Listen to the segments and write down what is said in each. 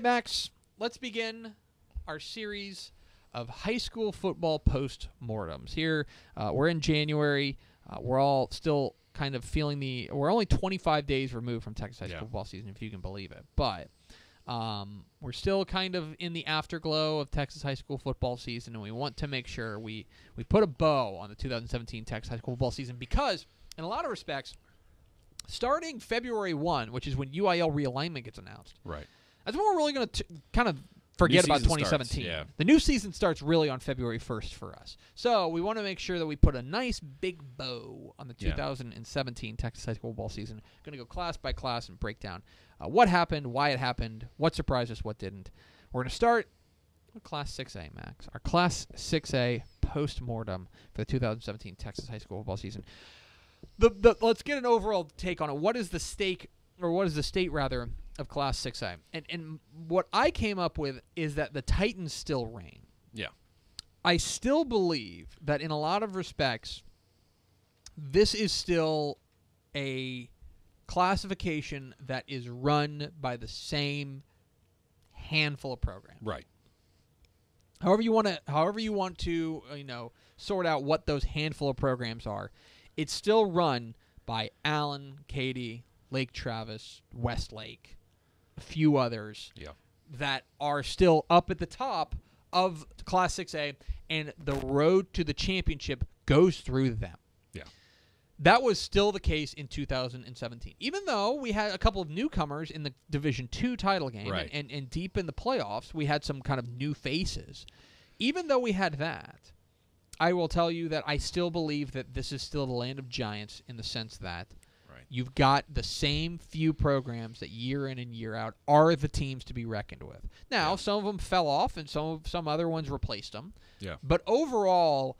right, Max, let's begin our series of high school football post-mortems. Here, we're in January. We're all still kind of feeling we're only 25 days removed from Texas high school football season, if you can believe it. But we're still kind of in the afterglow of Texas high school football season, and we want to make sure we put a bow on the 2017 Texas high school football season because, in a lot of respects, starting February 1, which is when UIL realignment gets announced, right? That's when we're really going to kind of forget about 2017. Starts, yeah. The new season starts really on February 1st for us. So we want to make sure that we put a nice big bow on the 2017 Texas high school football season. Going to go class by class and break down what happened, why it happened, what surprised us, what didn't. We're going to start with Class 6A, Max. Our Class 6A post-mortem for the 2017 Texas high school football season. Let's get an overall take on it. What is the state rather of Class 6A? And what I came up with is that the Titans still reign. Yeah. I still believe that in a lot of respects, this is still a classification that is run by the same handful of programs. Right. However you want to sort out what those handful of programs are, it's still run by Allen, Katy, Lake Travis, Westlake, a few others that are still up at the top of Class 6A, and the road to the championship goes through them. Yeah. That was still the case in 2017. Even though we had a couple of newcomers in the Division II title game, right. and deep in the playoffs, we had some kind of new faces. Even though we had that, I will tell you that I still believe that this is still the land of giants in the sense that you've got the same few programs that year in and year out are the teams to be reckoned with. Now, some of them fell off and some other ones replaced them. Yeah. But overall,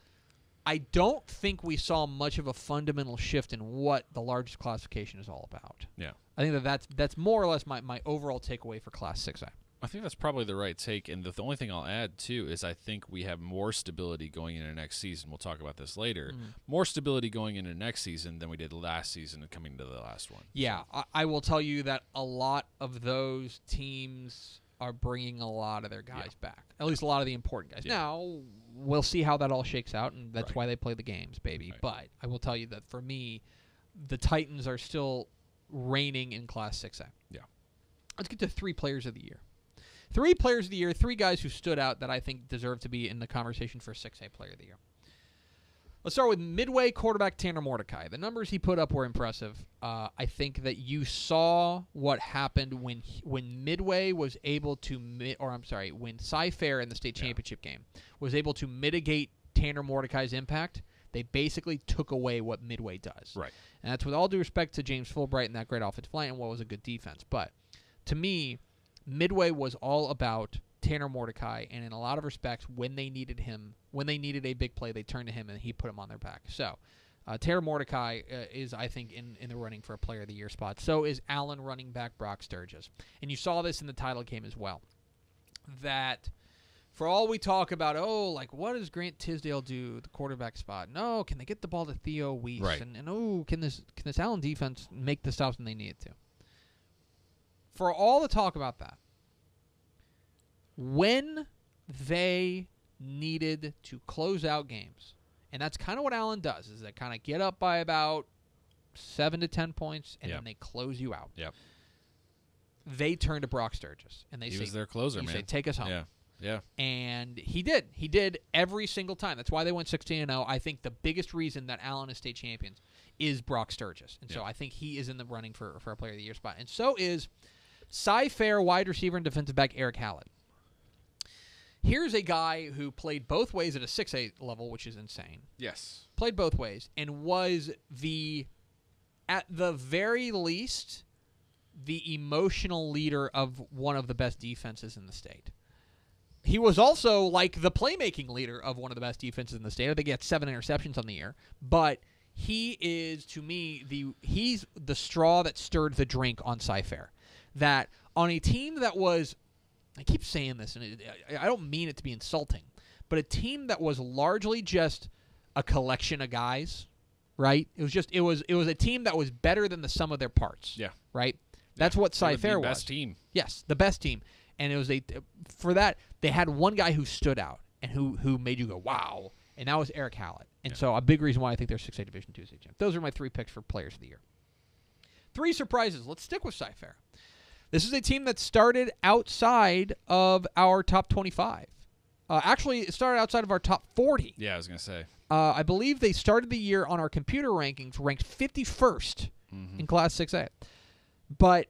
I don't think we saw much of a fundamental shift in what the largest classification is all about. Yeah. I think that's more or less my overall takeaway for Class 6A. I think that's probably the right take, and the only thing I'll add, too, is I think we have more stability going into next season. We'll talk about this later. More stability going into next season than we did last season and coming to the last one. Yeah, I will tell you that a lot of those teams are bringing a lot of their guys back, at least a lot of the important guys. Now, we'll see how that all shakes out, and that's why they play the games, baby. Right. But I will tell you that, for me, the Titans are still reigning in Class 6A. Yeah. Let's get to 3 players of the year. 3 players of the year, 3 guys who stood out that I think deserve to be in the conversation for 6A Player of the Year. Let's start with Midway quarterback Tanner Mordecai. The numbers he put up were impressive. I think that you saw what happened when Midway was able to when Cy-Fair in the state championship game was able to mitigate Tanner Mordecai's impact. They basically took away what Midway does. Right. And that's with all due respect to James Fulbright and that great offensive line and what was a good defense. But to me, Midway was all about Tanner Mordecai, and in a lot of respects, when they needed a big play, they turned to him, and he put them on their back. So, Tanner Mordecai is, I think, in the running for a Player of the Year spot. So is Allen running back Brock Sturgis. And you saw this in the title game as well. That for all we talk about, what does Grant Tisdale do at the quarterback spot? No, can they get the ball to Theo Weiss? Right. And can this Allen defense make the stops when they need it to? For all the talk about that, when they needed to close out games, and that's kind of what Allen does, is they kind of get up by about 7 to 10 points, and then they close you out. Yep. They turn to Brock Sturgis, and he was their closer, man. Say, take us home. Yeah. Yeah. And he did. He did every single time. That's why they went 16-0. I think the biggest reason that Allen is state champions is Brock Sturgis. And so I think he is in the running for a Player of the Year spot. And so is Cy-Fair wide receiver and defensive back Eric Hallett. Here's a guy who played both ways at a 6A level, which is insane. Yes. Played both ways and was at the very least, the emotional leader of one of the best defenses in the state. He was also like the playmaking leader of one of the best defenses in the state. I think he had 7 interceptions on the year. But he is, to me, he's the straw that stirred the drink on Cy-Fair. That on a team that was, I keep saying this, and I don't mean it to be insulting, but a team that was largely just a collection of guys, right? It was a team that was better than the sum of their parts. Yeah. Right? That's what Cy-Fair was. The best team. Yes, the best team. And it was for that they had one guy who stood out and who made you go wow, and that was Eric Hallett. And so a big reason why I think they're 6A Division II state champ. Those are my 3 picks for players of the year. 3 surprises. Let's stick with Cy-Fair. This is a team that started outside of our top 25. Actually, it started outside of our top 40. Yeah, I was going to say. I believe they started the year on our computer rankings ranked 51st in Class 6A. But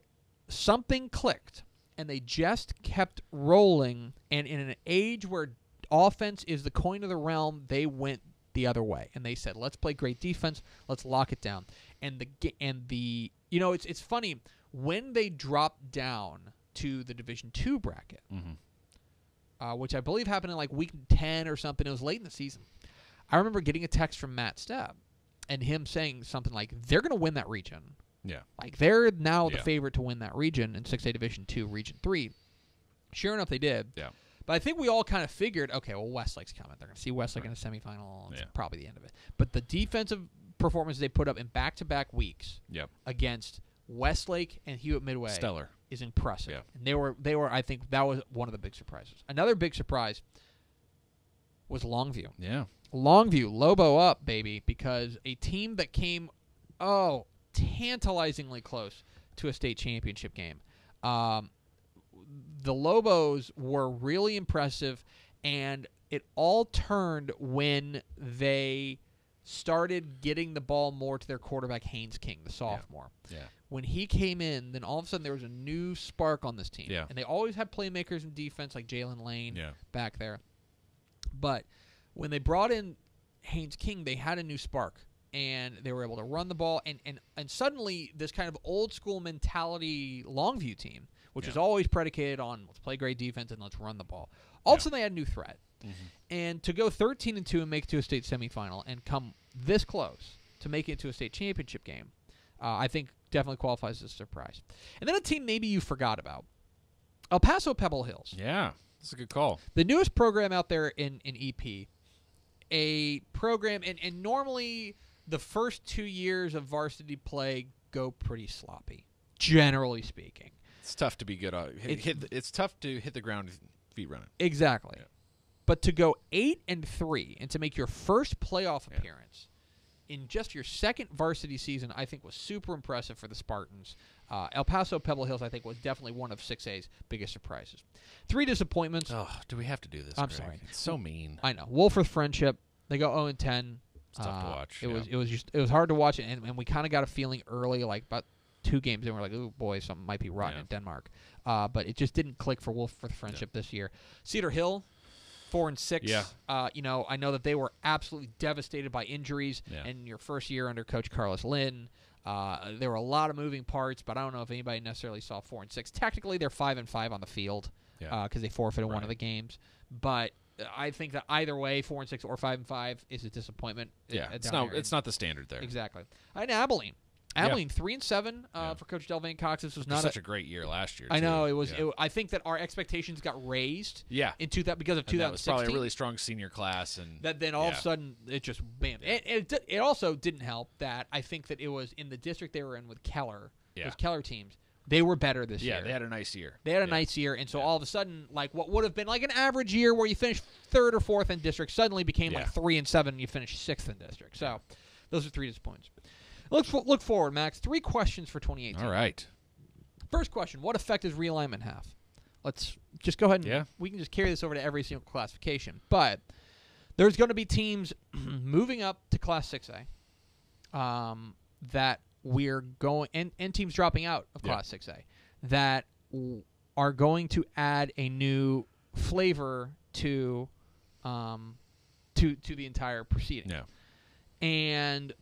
something clicked, and they just kept rolling. And in an age where offense is the coin of the realm, they went the other way. And they said, let's play great defense. Let's lock it down. And it's funny. When they dropped down to the Division II bracket, which I believe happened in like week 10 or something, it was late in the season. I remember getting a text from Matt Stepp and him saying something like, they're going to win that region. Yeah. Like, they're now the favorite to win that region in 6A Division II, Region 3. Sure enough, they did. Yeah. But I think we all kind of figured, okay, well, Westlake's coming. They're going to see Westlake in the semifinal. It's probably the end of it. But the defensive performance they put up in back-to-back weeks against Westlake and Hewitt Midway stellar is impressive. Yeah. And they were I think that was one of the big surprises. Another big surprise was Longview. Yeah. Longview, Lobo up, baby, because a team that came tantalizingly close to a state championship game. The Lobos were really impressive, and it all turned when they started getting the ball more to their quarterback, Haynes King, the sophomore. Yeah. When he came in, then all of a sudden there was a new spark on this team. Yeah. And they always had playmakers in defense like Jalen Lane back there. But when they brought in Haynes King, they had a new spark. And they were able to run the ball. And suddenly this kind of old school mentality Longview team, which is always predicated on let's play great defense and let's run the ball. All of a sudden they had a new threat. And to go 13-2 and make it to a state semifinal and come this close to make it to a state championship game, I think definitely qualifies as a surprise. And then a team maybe you forgot about, El Paso Pebble Hills. Yeah, that's a good call. The newest program out there in EP, a program, and normally the first 2 years of varsity play go pretty sloppy, generally speaking. It's tough to be good on. It's tough to hit the ground with feet running. Exactly. Yeah. But to go 8-3 and to make your first playoff appearance in just your second varsity season, I think was super impressive for the Spartans. El Paso Pebble Hills, I think, was definitely one of 6A's biggest surprises. 3 disappointments. Oh, do we have to do this? I'm Greg? sorry. It's so mean. I know. Wolford Friendship, they go 0-10. It's tough to watch. It was hard to watch, and we kind of got a feeling early, like about 2 games in, we're like, oh boy, something might be rotten in Denmark. But it just didn't click for Wolford Friendship this year. Cedar Hill, 4-6. Yeah. I know that they were absolutely devastated by injuries. Yeah. And your first year under Coach Carlos Lynn, there were a lot of moving parts, but I don't know if anybody necessarily saw 4-6. Technically, they're 5-5 on the field because they forfeited one of the games. But I think that either way, 4-6 or 5-5 is a disappointment. Yeah, it's not the standard there. Exactly. And Abilene. 3-7 for Coach Delvane Cox. This was not such a great year last year. I know it was. Yeah. I think that our expectations got raised. Yeah. Because of 2016. That was probably a really strong senior class, and that then all of a sudden it just bam. Yeah. It also didn't help that I think that it was in the district they were in with Keller. Yeah. Those Keller teams. They were better this year. Yeah, they had a nice year. They had a nice year, and so all of a sudden, like what would have been like an average year where you finished 3rd or 4th in district suddenly became like 3-7 and you finished 6th in district. So those are 3 disappointments. Look forward, Max. 3 questions for 2018. All right. First question, what effect does realignment have? Let's just go ahead and we can just carry this over to every single classification. But there's going to be teams moving up to Class 6A that we're going and teams dropping out of Class 6A that are going to add a new flavor to the entire proceeding. Yeah. And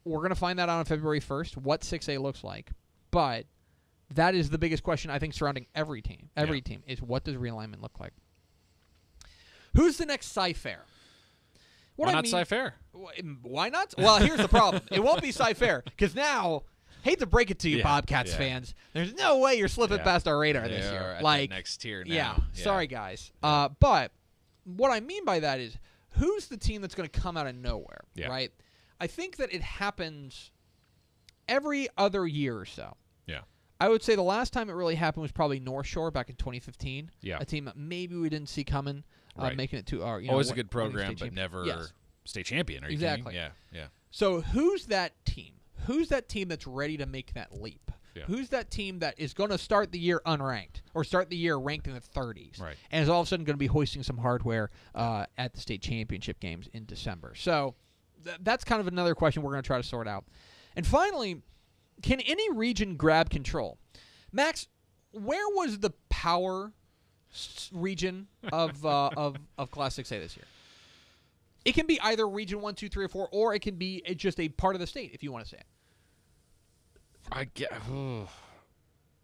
we're going to find that out on February 1st, what 6A looks like. But that is the biggest question, I think, surrounding every team. Every team is, what does realignment look like? Who's the next Cy-Fair? Why not Cy-Fair? Why not? Well, here's the problem. It won't be Cy-Fair because now, hate to break it to you, Bobcats fans, there's no way you're slipping past our radar this year. Like next tier now. Yeah. Sorry, guys. But what I mean by that is, who's the team that's going to come out of nowhere, right? I think that it happens every other year or so. Yeah. I would say the last time it really happened was probably North Shore back in 2015. Yeah. A team that maybe we didn't see coming, Right. making it to our, Always a good winning program, state but champion. never Yes. state champion. Are you Exactly. kidding? Yeah. So who's that team? Who's that team that's ready to make that leap? Yeah. Who's that team that is going to start the year unranked or start the year ranked in the 30s? Right. And is all of a sudden going to be hoisting some hardware at the state championship games in December. So that's kind of another question we're going to try to sort out. And finally, can any region grab control? Max, where was the power region of Class 6A this year? It can be either Region 1, 2, 3, or 4, or it can be just a part of the state, if you want to say it. I get.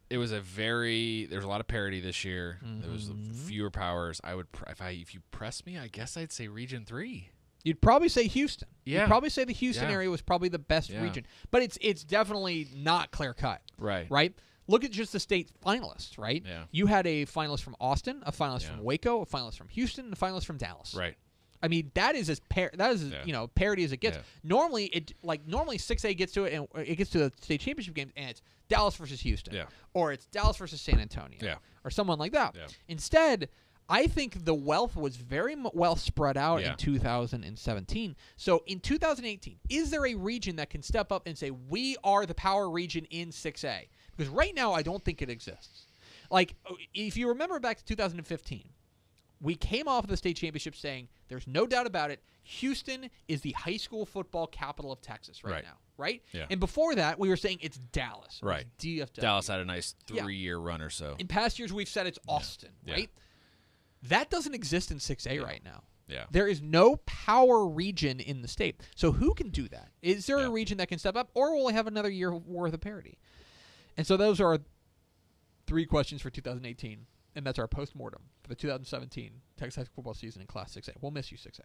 It was there's a lot of parity this year. There was fewer powers. I would, if you press me, I guess I'd say Region 3. You'd probably say Houston. Yeah. You'd probably say the Houston area was probably the best Yeah. region. But it's definitely not clear cut. Right. Right? Look at just the state finalists, right? Yeah. You had a finalist from Austin, a finalist Yeah. from Waco, a finalist from Houston, and a finalist from Dallas. Right. I mean, that is as parity as it gets. Yeah. Normally 6A gets to it and it gets to the state championship games and it's Dallas versus Houston. Yeah. Or it's Dallas versus San Antonio. Yeah. Or someone like that. Yeah. Instead, I think the wealth was very well spread out Yeah. in 2017. So in 2018, is there a region that can step up and say, we are the power region in 6A? Because right now, I don't think it exists. Like, if you remember back to 2015, we came off of the state championship saying, there's no doubt about it, Houston is the high school football capital of Texas right now, right? Yeah. And before that, we were saying it's Dallas. It was Right. DFW. Dallas had a nice 3-year run or so. In past years, we've said it's Austin, Yeah. right? That doesn't exist in 6A right now. Yeah. There is no power region in the state. So who can do that? Is there a region that can step up, or will we have another year worth of parity? And so those are our 3 questions for 2018, and that's our postmortem for the 2017 Texas high school football season in Class 6A. We'll miss you, 6A.